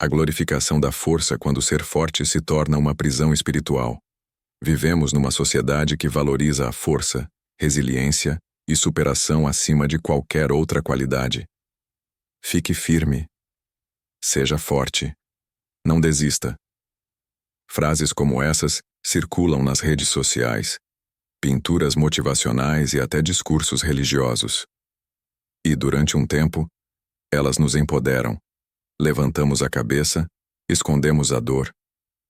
A glorificação da força quando ser forte se torna uma prisão espiritual. Vivemos numa sociedade que valoriza a força, resiliência e superação acima de qualquer outra qualidade. Fique firme. Seja forte. Não desista. Frases como essas circulam nas redes sociais, pinturas motivacionais e até discursos religiosos. E, durante um tempo, elas nos empoderam. Levantamos a cabeça, escondemos a dor,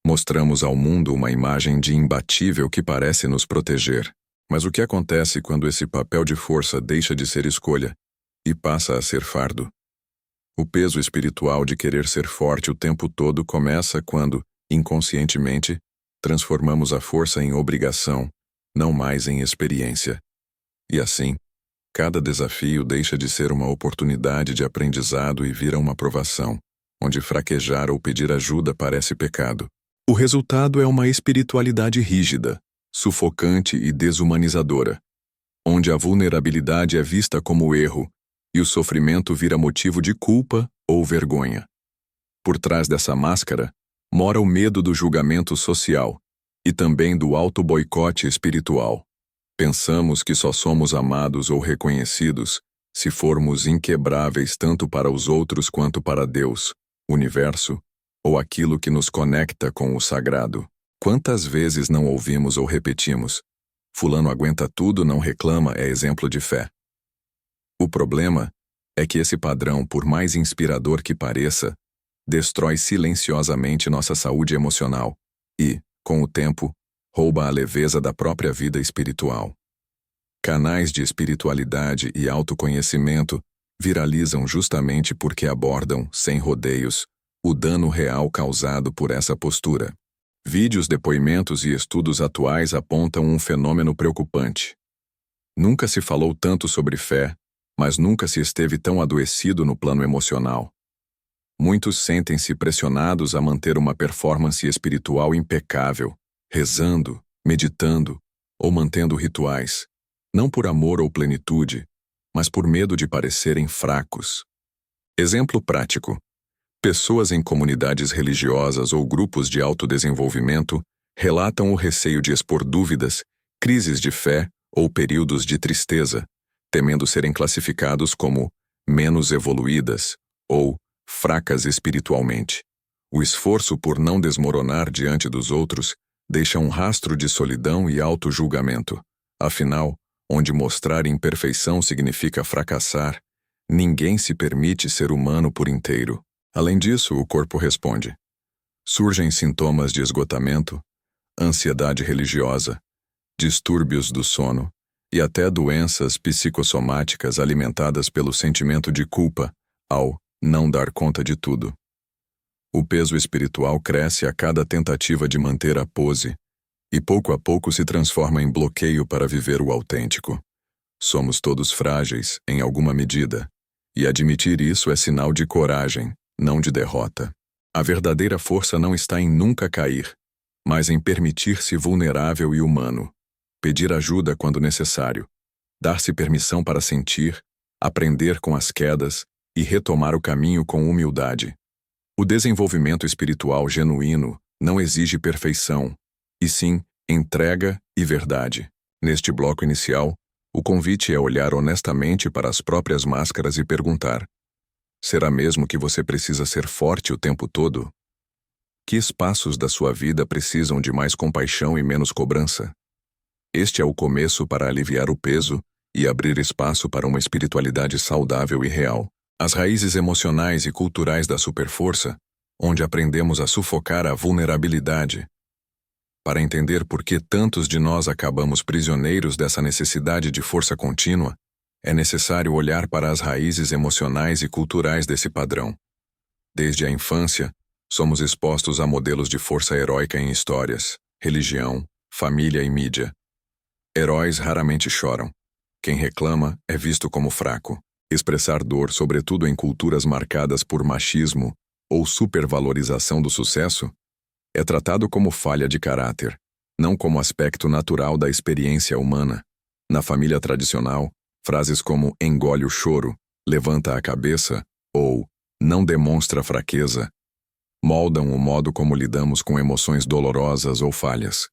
mostramos ao mundo uma imagem de imbatível que parece nos proteger. Mas o que acontece quando esse papel de força deixa de ser escolha e passa a ser fardo? O peso espiritual de querer ser forte o tempo todo começa quando, inconscientemente, transformamos a força em obrigação, não mais em experiência. E assim, cada desafio deixa de ser uma oportunidade de aprendizado e vira uma provação, onde fraquejar ou pedir ajuda parece pecado. O resultado é uma espiritualidade rígida, sufocante e desumanizadora, onde a vulnerabilidade é vista como erro e o sofrimento vira motivo de culpa ou vergonha. Por trás dessa máscara, mora o medo do julgamento social e também do auto-boicote espiritual. Pensamos que só somos amados ou reconhecidos se formos inquebráveis tanto para os outros quanto para Deus, o universo ou aquilo que nos conecta com o sagrado. Quantas vezes não ouvimos ou repetimos: fulano aguenta tudo, não reclama, é exemplo de fé. O problema é que esse padrão, por mais inspirador que pareça, destrói silenciosamente nossa saúde emocional e, com o tempo, rouba a leveza da própria vida espiritual. Canais de espiritualidade e autoconhecimento viralizam justamente porque abordam, sem rodeios, o dano real causado por essa postura. Vídeos, depoimentos e estudos atuais apontam um fenômeno preocupante. Nunca se falou tanto sobre fé, mas nunca se esteve tão adoecido no plano emocional. Muitos sentem-se pressionados a manter uma performance espiritual impecável, rezando, meditando ou mantendo rituais, não por amor ou plenitude, mas por medo de parecerem fracos. Exemplo prático: pessoas em comunidades religiosas ou grupos de autodesenvolvimento relatam o receio de expor dúvidas, crises de fé ou períodos de tristeza, temendo serem classificados como menos evoluídas ou fracas espiritualmente. O esforço por não desmoronar diante dos outros deixa um rastro de solidão e auto-julgamento. Afinal, onde mostrar imperfeição significa fracassar, ninguém se permite ser humano por inteiro. Além disso, o corpo responde. Surgem sintomas de esgotamento, ansiedade religiosa, distúrbios do sono e até doenças psicossomáticas alimentadas pelo sentimento de culpa ao não dar conta de tudo. O peso espiritual cresce a cada tentativa de manter a pose e pouco a pouco se transforma em bloqueio para viver o autêntico. Somos todos frágeis, em alguma medida, e admitir isso é sinal de coragem, não de derrota. A verdadeira força não está em nunca cair, mas em permitir-se vulnerável e humano, pedir ajuda quando necessário, dar-se permissão para sentir, aprender com as quedas e retomar o caminho com humildade. O desenvolvimento espiritual genuíno não exige perfeição, e sim entrega e verdade. Neste bloco inicial, o convite é olhar honestamente para as próprias máscaras e perguntar: será mesmo que você precisa ser forte o tempo todo? Que espaços da sua vida precisam de mais compaixão e menos cobrança? Este é o começo para aliviar o peso e abrir espaço para uma espiritualidade saudável e real. As raízes emocionais e culturais da superforça, onde aprendemos a sufocar a vulnerabilidade. Para entender por que tantos de nós acabamos prisioneiros dessa necessidade de força contínua, é necessário olhar para as raízes emocionais e culturais desse padrão. Desde a infância, somos expostos a modelos de força heróica em histórias, religião, família e mídia. Heróis raramente choram. Quem reclama é visto como fraco. Expressar dor, sobretudo em culturas marcadas por machismo ou supervalorização do sucesso, é tratado como falha de caráter, não como aspecto natural da experiência humana. Na família tradicional, frases como engole o choro, levanta a cabeça ou não demonstra fraqueza moldam o modo como lidamos com emoções dolorosas ou falhas.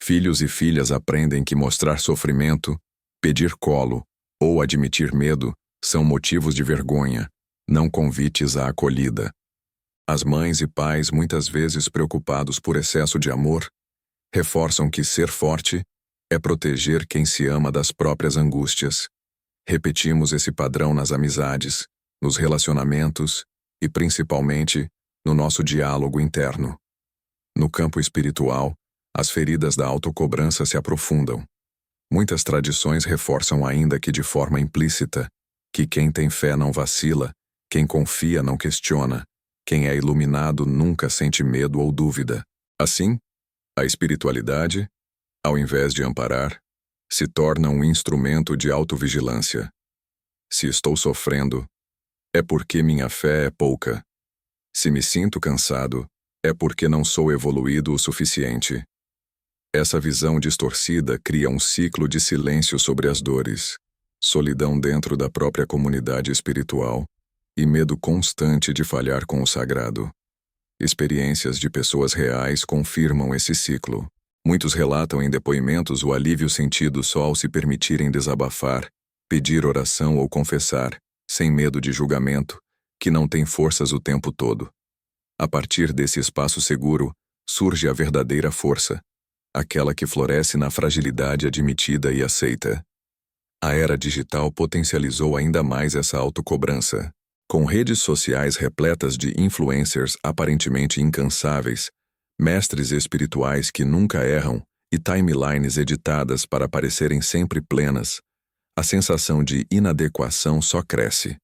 Filhos e filhas aprendem que mostrar sofrimento, pedir colo ou admitir medo são motivos de vergonha, não convites à acolhida. As mães e pais, muitas vezes preocupados por excesso de amor, reforçam que ser forte é proteger quem se ama das próprias angústias. Repetimos esse padrão nas amizades, nos relacionamentos e, principalmente, no nosso diálogo interno. No campo espiritual, as feridas da autocobrança se aprofundam. Muitas tradições reforçam ainda que de forma implícita, que quem tem fé não vacila, quem confia não questiona, quem é iluminado nunca sente medo ou dúvida. Assim, a espiritualidade, ao invés de amparar, se torna um instrumento de autovigilância. Se estou sofrendo, é porque minha fé é pouca. Se me sinto cansado, é porque não sou evoluído o suficiente. Essa visão distorcida cria um ciclo de silêncio sobre as dores, solidão dentro da própria comunidade espiritual e medo constante de falhar com o sagrado. Experiências de pessoas reais confirmam esse ciclo. Muitos relatam em depoimentos o alívio sentido só ao se permitirem desabafar, pedir oração ou confessar, sem medo de julgamento, que não tem forças o tempo todo. A partir desse espaço seguro, surge a verdadeira força, aquela que floresce na fragilidade admitida e aceita. A era digital potencializou ainda mais essa autocobrança. Com redes sociais repletas de influencers aparentemente incansáveis, mestres espirituais que nunca erram e timelines editadas para parecerem sempre plenas, a sensação de inadequação só cresce.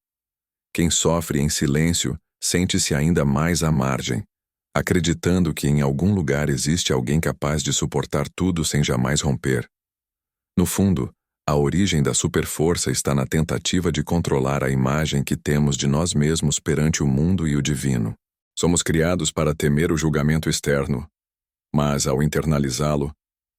Quem sofre em silêncio sente-se ainda mais à margem, acreditando que em algum lugar existe alguém capaz de suportar tudo sem jamais romper. No fundo, a origem da superforça está na tentativa de controlar a imagem que temos de nós mesmos perante o mundo e o divino. Somos criados para temer o julgamento externo, mas, ao internalizá-lo,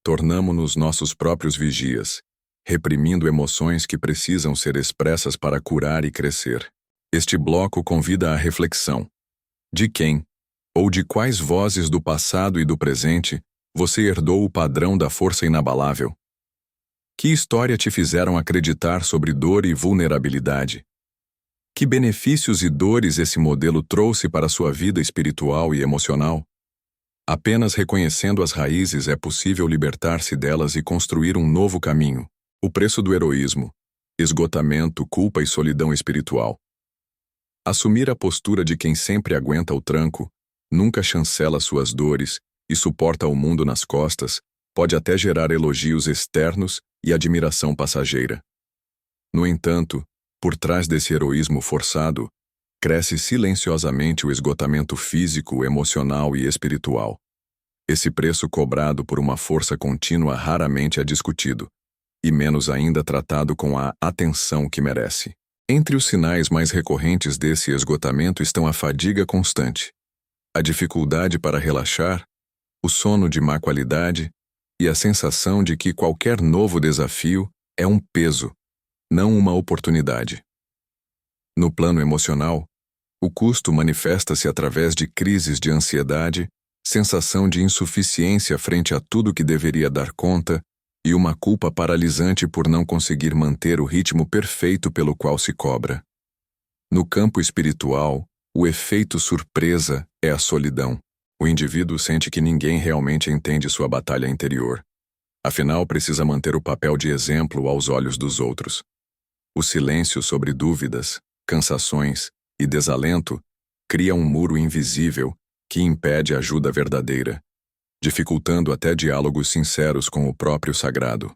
tornamo-nos nossos próprios vigias, reprimindo emoções que precisam ser expressas para curar e crescer. Este bloco convida à reflexão. De quem, ou de quais vozes do passado e do presente, você herdou o padrão da força inabalável? Que história te fizeram acreditar sobre dor e vulnerabilidade? Que benefícios e dores esse modelo trouxe para sua vida espiritual e emocional? Apenas reconhecendo as raízes é possível libertar-se delas e construir um novo caminho. O preço do heroísmo, esgotamento, culpa e solidão espiritual. Assumir a postura de quem sempre aguenta o tranco, nunca chancela suas dores e suporta o mundo nas costas, pode até gerar elogios externos e admiração passageira. No entanto, por trás desse heroísmo forçado, cresce silenciosamente o esgotamento físico, emocional e espiritual. Esse preço cobrado por uma força contínua raramente é discutido, e menos ainda tratado com a atenção que merece. Entre os sinais mais recorrentes desse esgotamento estão a fadiga constante, a dificuldade para relaxar, o sono de má qualidade e a sensação de que qualquer novo desafio é um peso, não uma oportunidade. No plano emocional, o custo manifesta-se através de crises de ansiedade, sensação de insuficiência frente a tudo que deveria dar conta e uma culpa paralisante por não conseguir manter o ritmo perfeito pelo qual se cobra. No campo espiritual, o efeito surpresa é a solidão. O indivíduo sente que ninguém realmente entende sua batalha interior. Afinal, precisa manter o papel de exemplo aos olhos dos outros. O silêncio sobre dúvidas, cansações e desalento cria um muro invisível que impede ajuda verdadeira, dificultando até diálogos sinceros com o próprio sagrado.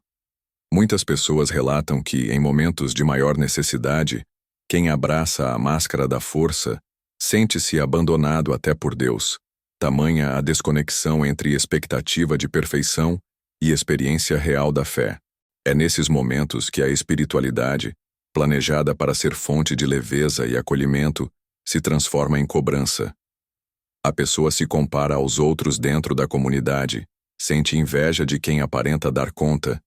Muitas pessoas relatam que, em momentos de maior necessidade, quem abraça a máscara da força sente-se abandonado até por Deus, tamanha a desconexão entre expectativa de perfeição e experiência real da fé. É nesses momentos que a espiritualidade, planejada para ser fonte de leveza e acolhimento, se transforma em cobrança. A pessoa se compara aos outros dentro da comunidade, sente inveja de quem aparenta dar conta,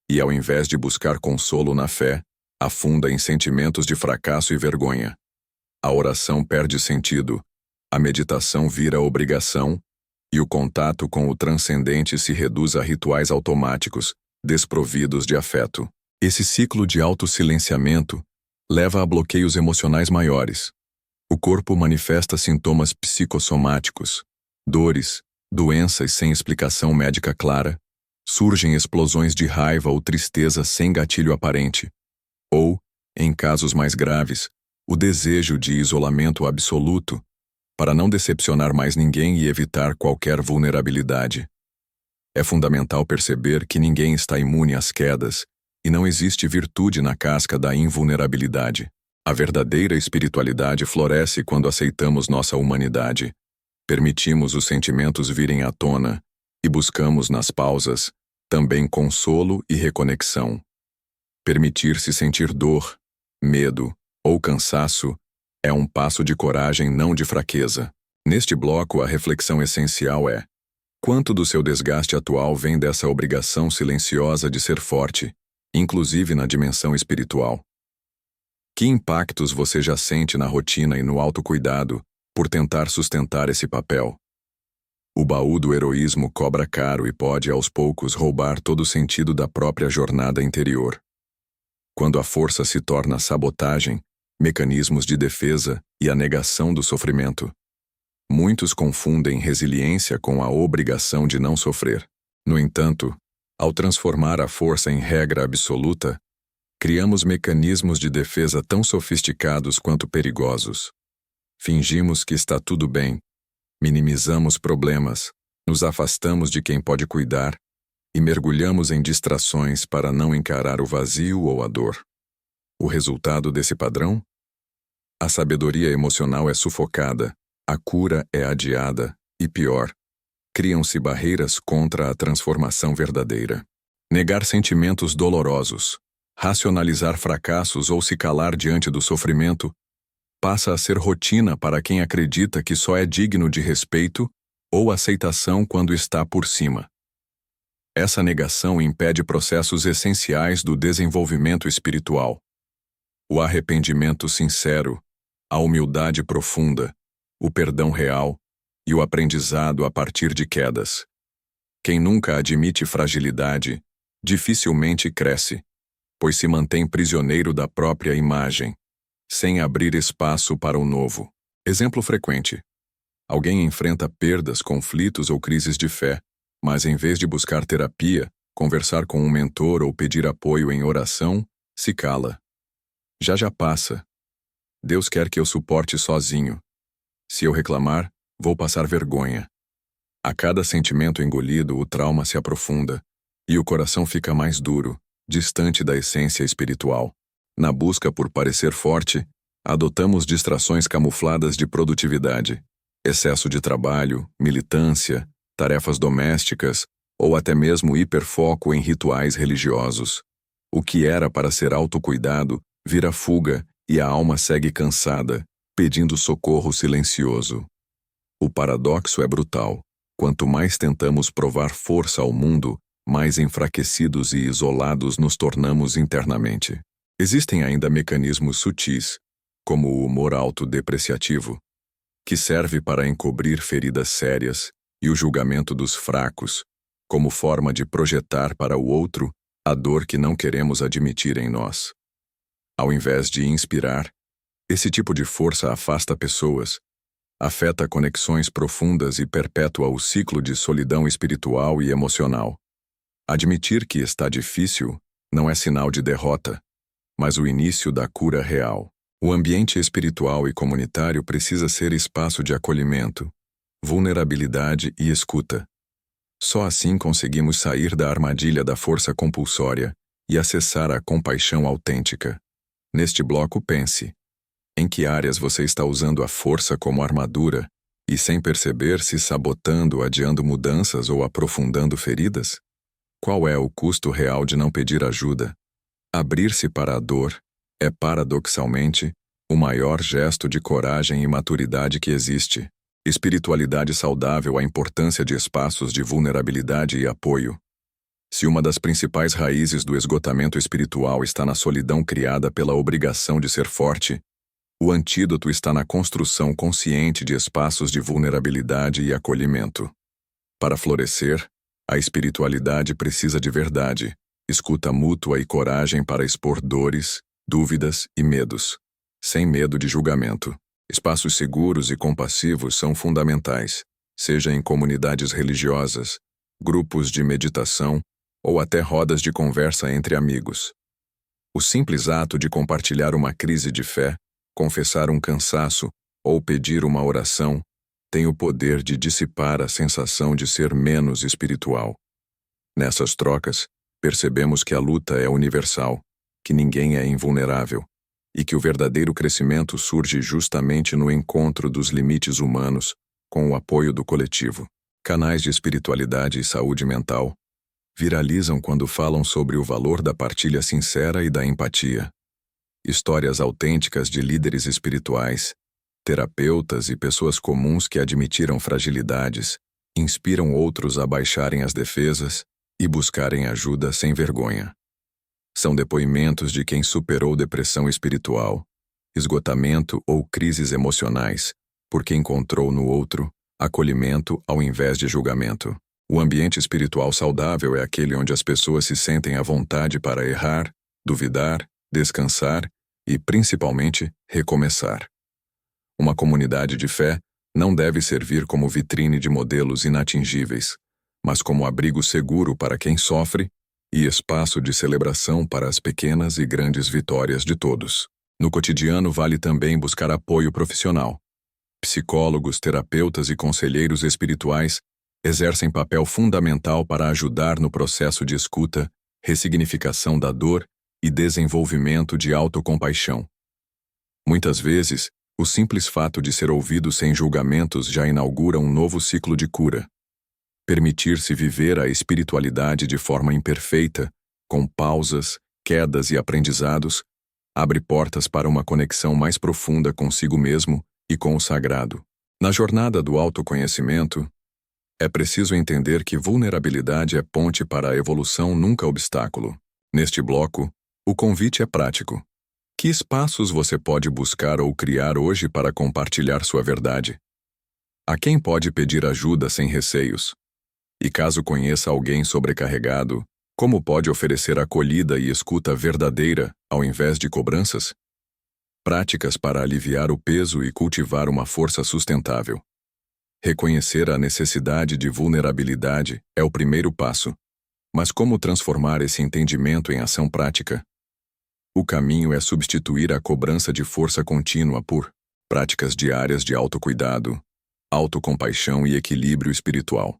e ao invés de buscar consolo na fé, afunda em sentimentos de fracasso e vergonha. A oração perde sentido, A meditação vira obrigação e o contato com o transcendente se reduz a rituais automáticos, desprovidos de afeto. Esse ciclo de autossilenciamento leva a bloqueios emocionais maiores. O corpo manifesta sintomas psicossomáticos, dores, doenças sem explicação médica clara, surgem explosões de raiva ou tristeza sem gatilho aparente, ou, em casos mais graves, o desejo de isolamento absoluto, para não decepcionar mais ninguém e evitar qualquer vulnerabilidade. É fundamental perceber que ninguém está imune às quedas e não existe virtude na casca da invulnerabilidade. A verdadeira espiritualidade floresce quando aceitamos nossa humanidade, permitimos os sentimentos virem à tona e buscamos nas pausas também consolo e reconexão. Permitir-se sentir dor, medo ou cansaço é um passo de coragem, não de fraqueza. Neste bloco, a reflexão essencial é: quanto do seu desgaste atual vem dessa obrigação silenciosa de ser forte, inclusive na dimensão espiritual? Que impactos você já sente na rotina e no autocuidado por tentar sustentar esse papel? O baú do heroísmo cobra caro e pode, aos poucos, roubar todo o sentido da própria jornada interior. Quando a força se torna sabotagem, mecanismos de defesa e a negação do sofrimento. Muitos confundem resiliência com a obrigação de não sofrer. No entanto, ao transformar a força em regra absoluta, criamos mecanismos de defesa tão sofisticados quanto perigosos. Fingimos que está tudo bem, minimizamos problemas, nos afastamos de quem pode cuidar e mergulhamos em distrações para não encarar o vazio ou a dor. O resultado desse padrão? A sabedoria emocional é sufocada, a cura é adiada e, pior, criam-se barreiras contra a transformação verdadeira. Negar sentimentos dolorosos, racionalizar fracassos ou se calar diante do sofrimento passa a ser rotina para quem acredita que só é digno de respeito ou aceitação quando está por cima. Essa negação impede processos essenciais do desenvolvimento espiritual. O arrependimento sincero, a humildade profunda, o perdão real e o aprendizado a partir de quedas. Quem nunca admite fragilidade, dificilmente cresce, pois se mantém prisioneiro da própria imagem, sem abrir espaço para o novo. Exemplo frequente. Alguém enfrenta perdas, conflitos ou crises de fé, mas em vez de buscar terapia, conversar com um mentor ou pedir apoio em oração, se cala. Já passa. Deus quer que eu suporte sozinho. Se eu reclamar, vou passar vergonha. A cada sentimento engolido, o trauma se aprofunda, e o coração fica mais duro, distante da essência espiritual. Na busca por parecer forte, adotamos distrações camufladas de produtividade, excesso de trabalho, militância, tarefas domésticas ou até mesmo hiperfoco em rituais religiosos. O que era para ser autocuidado vira fuga e a alma segue cansada, pedindo socorro silencioso. O paradoxo é brutal. Quanto mais tentamos provar força ao mundo, mais enfraquecidos e isolados nos tornamos internamente. Existem ainda mecanismos sutis, como o humor autodepreciativo, que serve para encobrir feridas sérias, e o julgamento dos fracos, como forma de projetar para o outro a dor que não queremos admitir em nós. Ao invés de inspirar, esse tipo de força afasta pessoas, afeta conexões profundas e perpetua o ciclo de solidão espiritual e emocional. Admitir que está difícil não é sinal de derrota, mas o início da cura real. O ambiente espiritual e comunitário precisa ser espaço de acolhimento, vulnerabilidade e escuta. Só assim conseguimos sair da armadilha da força compulsória e acessar a compaixão autêntica. Neste bloco, pense: em que áreas você está usando a força como armadura e, sem perceber, se sabotando, adiando mudanças ou aprofundando feridas? Qual é o custo real de não pedir ajuda? Abrir-se para a dor é, paradoxalmente, o maior gesto de coragem e maturidade que existe. Espiritualidade saudável, a importância de espaços de vulnerabilidade e apoio. Se uma das principais raízes do esgotamento espiritual está na solidão criada pela obrigação de ser forte, O antídoto está na construção consciente de espaços de vulnerabilidade e acolhimento. Para florescer, a espiritualidade precisa de verdade, escuta mútua e coragem para expor dores, dúvidas e medos, sem medo de julgamento. Espaços seguros e compassivos são fundamentais, seja em comunidades religiosas, grupos de meditação ou até rodas de conversa entre amigos. O simples ato de compartilhar uma crise de fé, confessar um cansaço ou pedir uma oração tem o poder de dissipar a sensação de ser menos espiritual. Nessas trocas, percebemos que a luta é universal, que ninguém é invulnerável, e que o verdadeiro crescimento surge justamente no encontro dos limites humanos com o apoio do coletivo. Canais de espiritualidade e saúde mental viralizam quando falam sobre o valor da partilha sincera e da empatia. Histórias autênticas de líderes espirituais, terapeutas e pessoas comuns que admitiram fragilidades inspiram outros a baixarem as defesas e buscarem ajuda sem vergonha. São depoimentos de quem superou depressão espiritual, esgotamento ou crises emocionais, porque encontrou no outro acolhimento ao invés de julgamento. O ambiente espiritual saudável é aquele onde as pessoas se sentem à vontade para errar, duvidar, descansar e, principalmente, recomeçar. Uma comunidade de fé não deve servir como vitrine de modelos inatingíveis, mas como abrigo seguro para quem sofre e espaço de celebração para as pequenas e grandes vitórias de todos. No cotidiano vale também buscar apoio profissional. Psicólogos, terapeutas e conselheiros espirituais exercem papel fundamental para ajudar no processo de escuta, ressignificação da dor e desenvolvimento de autocompaixão. Muitas vezes, o simples fato de ser ouvido sem julgamentos já inaugura um novo ciclo de cura. Permitir-se viver a espiritualidade de forma imperfeita, com pausas, quedas e aprendizados, abre portas para uma conexão mais profunda consigo mesmo e com o sagrado. Na jornada do autoconhecimento, é preciso entender que vulnerabilidade é ponte para a evolução, nunca obstáculo. Neste bloco, o convite é prático. Que espaços você pode buscar ou criar hoje para compartilhar sua verdade? A quem pode pedir ajuda sem receios? E caso conheça alguém sobrecarregado, como pode oferecer acolhida e escuta verdadeira, ao invés de cobranças? Práticas para aliviar o peso e cultivar uma força sustentável. Reconhecer a necessidade de vulnerabilidade é o primeiro passo. Mas como transformar esse entendimento em ação prática? O caminho é substituir a cobrança de força contínua por práticas diárias de autocuidado, autocompaixão e equilíbrio espiritual.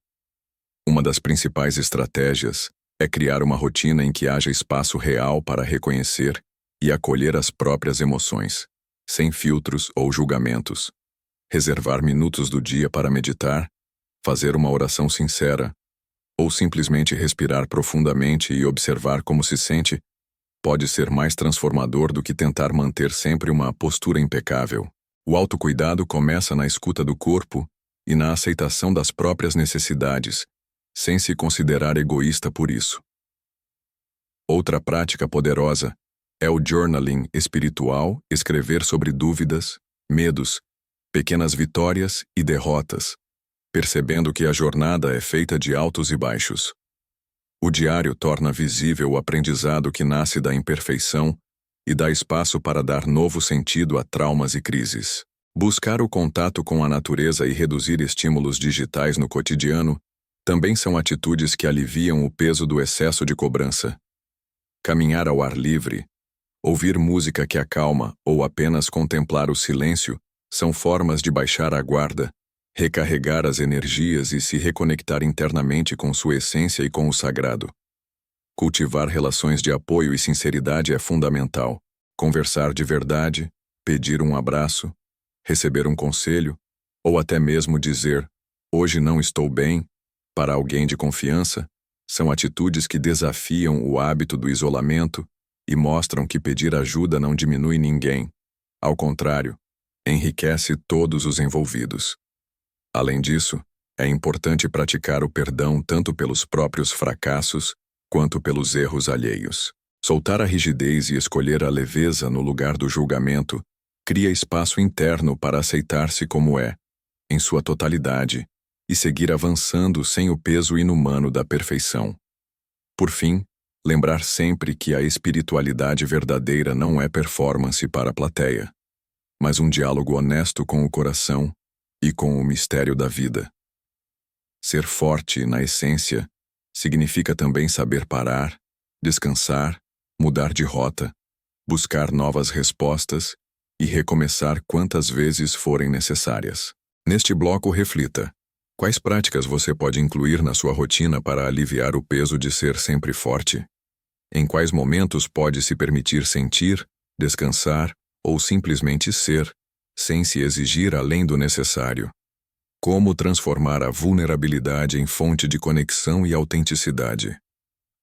Uma das principais estratégias é criar uma rotina em que haja espaço real para reconhecer e acolher as próprias emoções, sem filtros ou julgamentos. Reservar minutos do dia para meditar, fazer uma oração sincera, ou simplesmente respirar profundamente e observar como se sente, pode ser mais transformador do que tentar manter sempre uma postura impecável. O autocuidado começa na escuta do corpo e na aceitação das próprias necessidades, sem se considerar egoísta por isso. Outra prática poderosa é o journaling espiritual, escrever sobre dúvidas, medos, pequenas vitórias e derrotas, percebendo que a jornada é feita de altos e baixos. O diário torna visível o aprendizado que nasce da imperfeição e dá espaço para dar novo sentido a traumas e crises. Buscar o contato com a natureza e reduzir estímulos digitais no cotidiano também são atitudes que aliviam o peso do excesso de cobrança. Caminhar ao ar livre, ouvir música que acalma ou apenas contemplar o silêncio são formas de baixar a guarda, recarregar as energias e se reconectar internamente com sua essência e com o sagrado. Cultivar relações de apoio e sinceridade é fundamental. Conversar de verdade, pedir um abraço, receber um conselho, ou até mesmo dizer, hoje não estou bem, para alguém de confiança, são atitudes que desafiam o hábito do isolamento e mostram que pedir ajuda não diminui ninguém. Ao contrário, enriquece todos os envolvidos. Além disso, é importante praticar o perdão tanto pelos próprios fracassos quanto pelos erros alheios. Soltar a rigidez e escolher a leveza no lugar do julgamento Cria espaço interno para aceitar-se como é, em sua totalidade, e seguir avançando sem o peso inumano da perfeição. Por fim, lembrar sempre que a espiritualidade verdadeira não é performance para a plateia, mas um diálogo honesto com o coração e com o mistério da vida. Ser forte, na essência, significa também saber parar, descansar, mudar de rota, buscar novas respostas e recomeçar quantas vezes forem necessárias. Neste bloco, reflita: quais práticas você pode incluir na sua rotina para aliviar o peso de ser sempre forte? Em quais momentos pode se permitir sentir, descansar ou simplesmente ser, sem se exigir além do necessário? Como transformar a vulnerabilidade em fonte de conexão e autenticidade?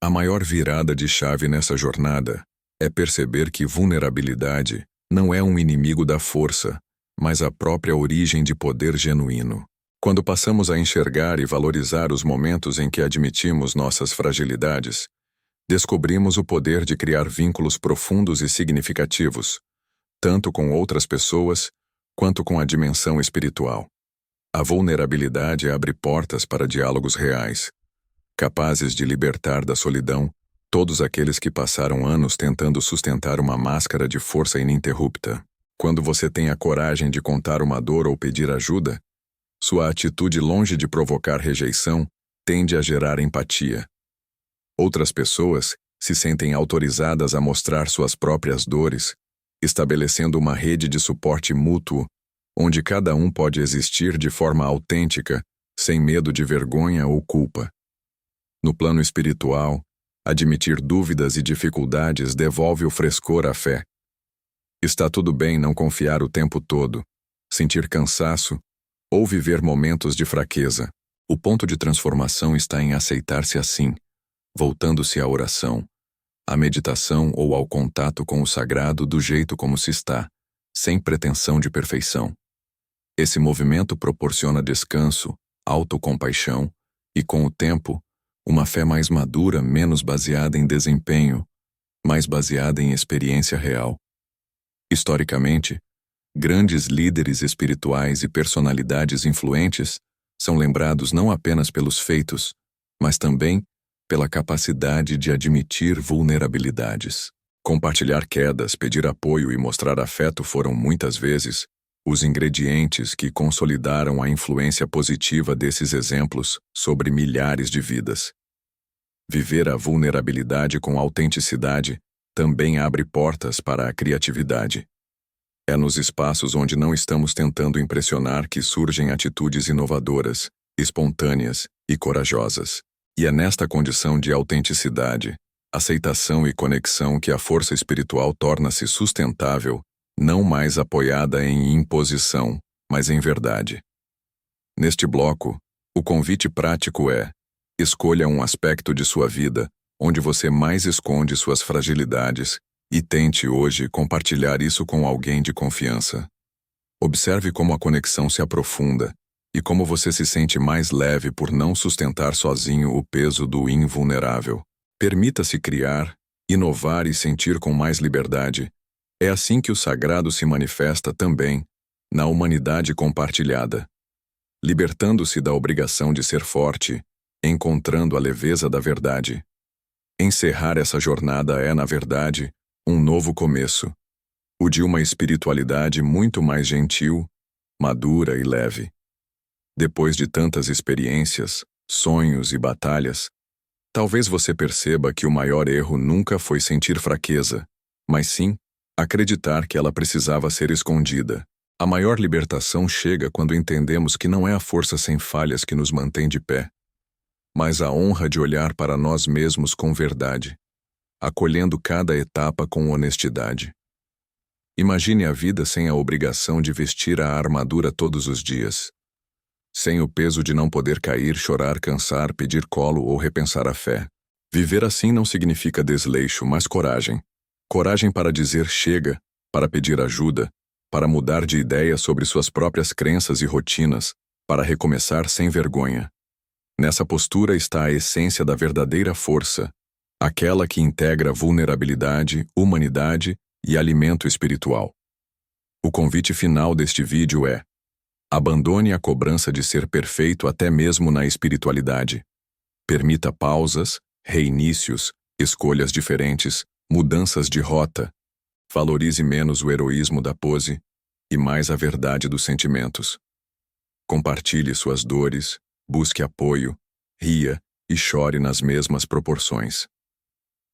A maior virada de chave nessa jornada é perceber que vulnerabilidade não é um inimigo da força, mas a própria origem de poder genuíno. Quando passamos a enxergar e valorizar os momentos em que admitimos nossas fragilidades, descobrimos o poder de criar vínculos profundos e significativos, tanto com outras pessoas quanto com a dimensão espiritual. A vulnerabilidade abre portas para diálogos reais, capazes de libertar da solidão todos aqueles que passaram anos tentando sustentar uma máscara de força ininterrupta. Quando você tem a coragem de contar uma dor ou pedir ajuda, sua atitude, longe de provocar rejeição, tende a gerar empatia. Outras pessoas se sentem autorizadas a mostrar suas próprias dores, estabelecendo uma rede de suporte mútuo, onde cada um pode existir de forma autêntica, sem medo de vergonha ou culpa. No plano espiritual, admitir dúvidas e dificuldades devolve o frescor à fé. Está tudo bem não confiar o tempo todo, sentir cansaço ou viver momentos de fraqueza. O ponto de transformação está em aceitar-se assim, voltando-se à oração, à meditação ou ao contato com o sagrado do jeito como se está, sem pretensão de perfeição. Esse movimento proporciona descanso, autocompaixão e, com o tempo, uma fé mais madura, menos baseada em desempenho, mais baseada em experiência real. Historicamente, grandes líderes espirituais e personalidades influentes são lembrados não apenas pelos feitos, mas também pela capacidade de admitir vulnerabilidades. Compartilhar quedas, pedir apoio e mostrar afeto foram muitas vezes os ingredientes que consolidaram a influência positiva desses exemplos sobre milhares de vidas. Viver a vulnerabilidade com autenticidade também abre portas para a criatividade. É nos espaços onde não estamos tentando impressionar que surgem atitudes inovadoras, espontâneas e corajosas. E é nesta condição de autenticidade, aceitação e conexão que a força espiritual torna-se sustentável, não mais apoiada em imposição, mas em verdade. Neste bloco, o convite prático é: escolha um aspecto de sua vida onde você mais esconde suas fragilidades e tente hoje compartilhar isso com alguém de confiança. Observe como a conexão se aprofunda e como você se sente mais leve por não sustentar sozinho o peso do invulnerável. Permita-se criar, inovar e sentir com mais liberdade. É assim que o sagrado se manifesta também, na humanidade compartilhada. Libertando-se da obrigação de ser forte, encontrando a leveza da verdade. Encerrar essa jornada é, na verdade, um novo começo. O de uma espiritualidade muito mais gentil, madura e leve. Depois de tantas experiências, sonhos e batalhas, talvez você perceba que o maior erro nunca foi sentir fraqueza, mas sim acreditar que ela precisava ser escondida. A maior libertação chega quando entendemos que não é a força sem falhas que nos mantém de pé, mas a honra de olhar para nós mesmos com verdade, acolhendo cada etapa com honestidade. Imagine a vida sem a obrigação de vestir a armadura todos os dias, sem o peso de não poder cair, chorar, cansar, pedir colo ou repensar a fé. Viver assim não significa desleixo, mas coragem. Coragem para dizer chega, para pedir ajuda, para mudar de ideia sobre suas próprias crenças e rotinas, para recomeçar sem vergonha. Nessa postura está a essência da verdadeira força, aquela que integra vulnerabilidade, humanidade e alimento espiritual. O convite final deste vídeo é: abandone a cobrança de ser perfeito até mesmo na espiritualidade. Permita pausas, reinícios, escolhas diferentes, mudanças de rota. Valorize menos o heroísmo da pose e mais a verdade dos sentimentos. Compartilhe suas dores, busque apoio, ria e chore nas mesmas proporções.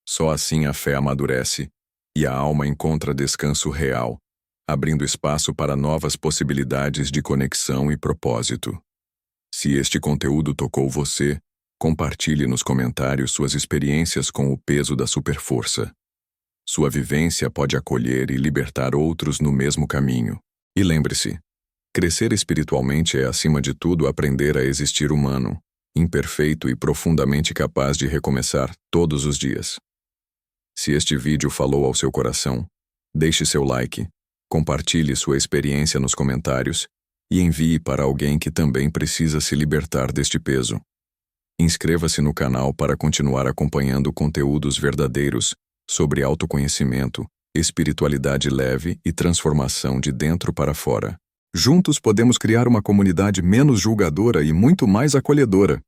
Só assim a fé amadurece e a alma encontra descanso real, abrindo espaço para novas possibilidades de conexão e propósito. Se este conteúdo tocou você, compartilhe nos comentários suas experiências com o peso da superforça. Sua vivência pode acolher e libertar outros no mesmo caminho. E lembre-se, crescer espiritualmente é, acima de tudo, aprender a existir humano, imperfeito e profundamente capaz de recomeçar todos os dias. Se este vídeo falou ao seu coração, deixe seu like, compartilhe sua experiência nos comentários e envie para alguém que também precisa se libertar deste peso. Inscreva-se no canal para continuar acompanhando conteúdos verdadeiros sobre autoconhecimento, espiritualidade leve e transformação de dentro para fora. Juntos podemos criar uma comunidade menos julgadora e muito mais acolhedora.